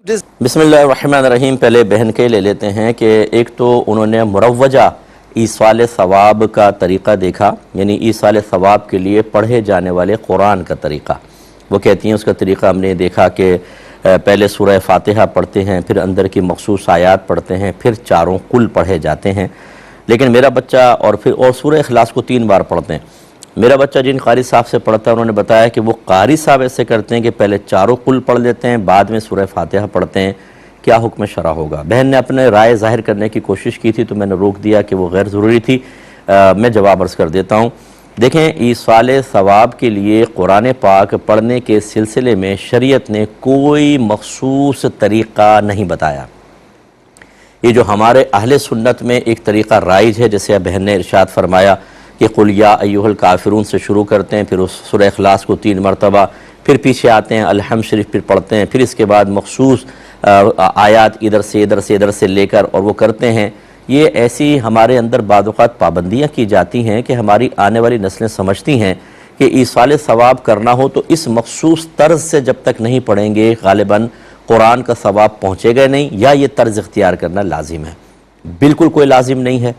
بسم اللہ الرحمن الرحیم۔ پہلے بہن کے لے لیتے ہیں کہ ایک تو انہوں نے مروجہ ایصال ثواب کا طریقہ دیکھا، یعنی ایصال ثواب کے لیے پڑھے جانے والے قرآن کا طریقہ۔ وہ کہتی ہیں اس کا طریقہ ہم نے دیکھا کہ پہلے سورہ فاتحہ پڑھتے ہیں، پھر اندر کی مخصوص آیات پڑھتے ہیں، پھر چاروں قل پڑھے جاتے ہیں۔ لیکن میرا بچہ اور سورہ اخلاص کو 3 بار پڑھتے ہیں۔ میرا بچہ جن قاری صاحب سے پڑھتا ہے انہوں نے بتایا کہ وہ قاری صاحب ایسے کرتے ہیں کہ پہلے چاروں قل پڑھ لیتے ہیں، بعد میں سورہ فاتحہ پڑھتے ہیں۔ کیا حکم شرع ہوگا؟ بہن نے اپنے رائے ظاہر کرنے کی کوشش کی تھی تو میں نے روک دیا کہ وہ غیر ضروری تھی۔ میں جواب عرض کر دیتا ہوں۔ دیکھیں، ایصال ثواب کے لیے قرآن پاک پڑھنے کے سلسلے میں شریعت نے کوئی مخصوص طریقہ نہیں بتایا۔ یہ جو ہمارے اہل سنت میں ایک طریقہ رائج ہے، جیسے بہن نے ارشاد فرمایا کہ قل یا ایھا الکافرون سے شروع کرتے ہیں، پھر اس سورہ اخلاص کو 3 مرتبہ، پھر پیچھے آتے ہیں الحمد شریف پھر پڑھتے ہیں، پھر اس کے بعد مخصوص آیات ادھر سے لے کر اور وہ کرتے ہیں۔ یہ ایسی ہمارے اندر بعض اوقات پابندیاں کی جاتی ہیں کہ ہماری آنے والی نسلیں سمجھتی ہیں کہ ایصال ثواب کرنا ہو تو اس مخصوص طرز سے جب تک نہیں پڑھیں گے غالباً قرآن کا ثواب پہنچے گا نہیں، یا یہ طرز اختیار کرنا لازم ہے۔ بالکل کوئی لازم نہیں ہے۔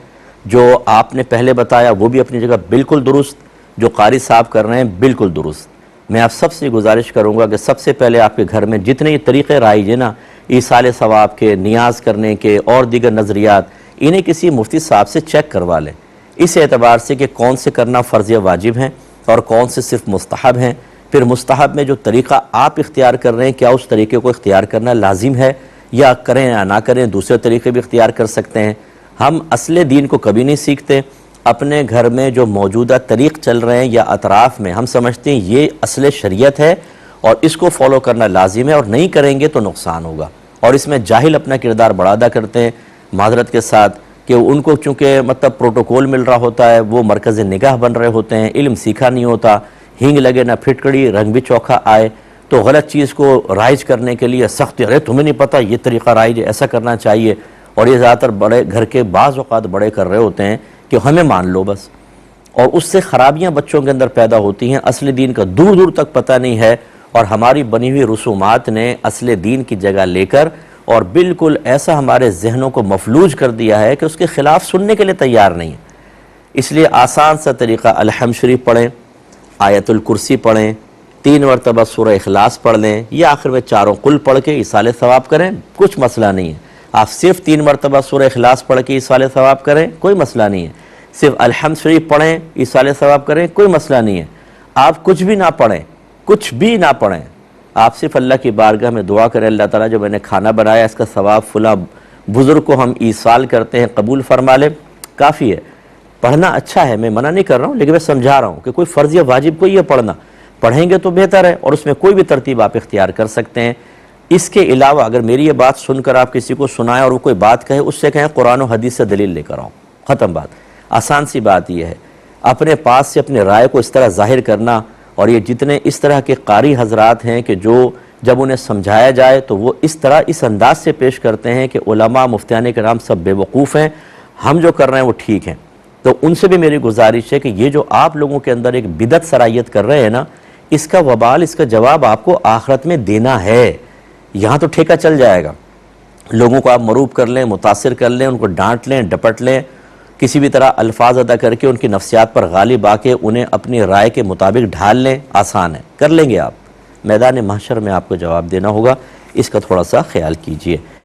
جو آپ نے پہلے بتایا وہ بھی اپنی جگہ بالکل درست، جو قاری صاحب کر رہے ہیں بالکل درست۔ میں آپ سب سے گزارش کروں گا کہ سب سے پہلے آپ کے گھر میں جتنے یہ طریقے رائج ہیں نا ایصال ثواب کے، نیاز کرنے کے اور دیگر نظریات، انہیں کسی مفتی صاحب سے چیک کروا لیں، اس اعتبار سے کہ کون سے کرنا فرض یا واجب ہیں اور کون سے صرف مستحب ہیں۔ پھر مستحب میں جو طریقہ آپ اختیار کر رہے ہیں کیا اس طریقے کو اختیار کرنا لازم ہے، یا کریں یا نہ کریں دوسرے طریقے بھی اختیار کر سکتے ہیں۔ ہم اصل دین کو کبھی نہیں سیکھتے، اپنے گھر میں جو موجودہ طریق چل رہے ہیں یا اطراف میں ہم سمجھتے ہیں یہ اصل شریعت ہے اور اس کو فالو کرنا لازم ہے، اور نہیں کریں گے تو نقصان ہوگا۔ اور اس میں جاہل اپنا کردار بڑا ادا کرتے ہیں معذرت کے ساتھ، کہ ان کو چونکہ پروٹوکول مل رہا ہوتا ہے، وہ مرکز نگاہ بن رہے ہوتے ہیں، علم سیکھا نہیں ہوتا، ہینگ لگے نہ پھٹکڑی، رنگ بھی چوکھا آئے، تو غلط چیز کو رائج کرنے کے لیے سخت، ارے تمہیں نہیں پتہ یہ طریقہ رائج ہے، ایسا کرنا چاہیے۔ اور یہ زیادہ تر بڑے گھر کے بعض اوقات بڑے کر رہے ہوتے ہیں کہ ہمیں مان لو بس، اور اس سے خرابیاں بچوں کے اندر پیدا ہوتی ہیں۔ اصل دین کا دور دور تک پتہ نہیں ہے، اور ہماری بنی ہوئی رسومات نے اصل دین کی جگہ لے کر اور بالکل ایسا ہمارے ذہنوں کو مفلوج کر دیا ہے کہ اس کے خلاف سننے کے لیے تیار نہیں ہے۔ اس لیے آسان سا طریقہ الحمد شریف پڑھیں، آیت الکرسی پڑھیں، 3 مرتبہ سورہ اخلاص پڑھ لیں، یا آخر میں چاروں قل پڑھ کے ایصال ثواب کریں، کچھ مسئلہ نہیں ہے۔ آپ صرف 3 مرتبہ سورہ اخلاص پڑھ کے ایصال ثواب کریں، کوئی مسئلہ نہیں ہے۔ صرف الحمد شریف پڑھیں، ایصال ثواب کریں، کوئی مسئلہ نہیں ہے۔ آپ کچھ بھی نہ پڑھیں، کچھ بھی نہ پڑھیں، آپ صرف اللہ کی بارگاہ میں دعا کریں، اللہ تعالیٰ جو میں نے کھانا بنایا اس کا ثواب فلاں بزرگ کو ہم ایصال کرتے ہیں قبول فرما لے، کافی ہے۔ پڑھنا اچھا ہے، میں منع نہیں کر رہا ہوں، لیکن میں سمجھا رہا ہوں کہ کوئی فرض یا واجب کوئی ہے پڑھنا، پڑھیں گے تو بہتر ہے، اور اس میں کوئی بھی ترتیب آپ اختیار کر سکتے ہیں۔ اس کے علاوہ اگر میری یہ بات سن کر آپ کسی کو سنائیں اور وہ کوئی بات کہے، اس سے کہیں قرآن و حدیث سے دلیل لے کر آؤں، ختم بات۔ آسان سی بات یہ ہے، اپنے پاس سے اپنے رائے کو اس طرح ظاہر کرنا، اور یہ جتنے اس طرح کے قاری حضرات ہیں کہ جو جب انہیں سمجھایا جائے تو وہ اس طرح اس انداز سے پیش کرتے ہیں کہ علماء مفتیان کرام سب بے وقوف ہیں، ہم جو کر رہے ہیں وہ ٹھیک ہیں، تو ان سے بھی میری گزارش ہے کہ یہ جو آپ لوگوں کے اندر ایک بدعت سرائیت کر رہے ہیں نا، اس کا وبال، اس کا جواب آپ کو آخرت میں دینا ہے۔ یہاں تو ٹھیکہ چل جائے گا، لوگوں کو آپ مروب کر لیں، متاثر کر لیں، ان کو ڈانٹ لیں، ڈپٹ لیں، کسی بھی طرح الفاظ ادا کر کے ان کی نفسیات پر غالب آ کے انہیں اپنی رائے کے مطابق ڈھال لیں، آسان ہے، کر لیں گے آپ۔ میدان محشر میں آپ کو جواب دینا ہوگا، اس کا تھوڑا سا خیال کیجئے۔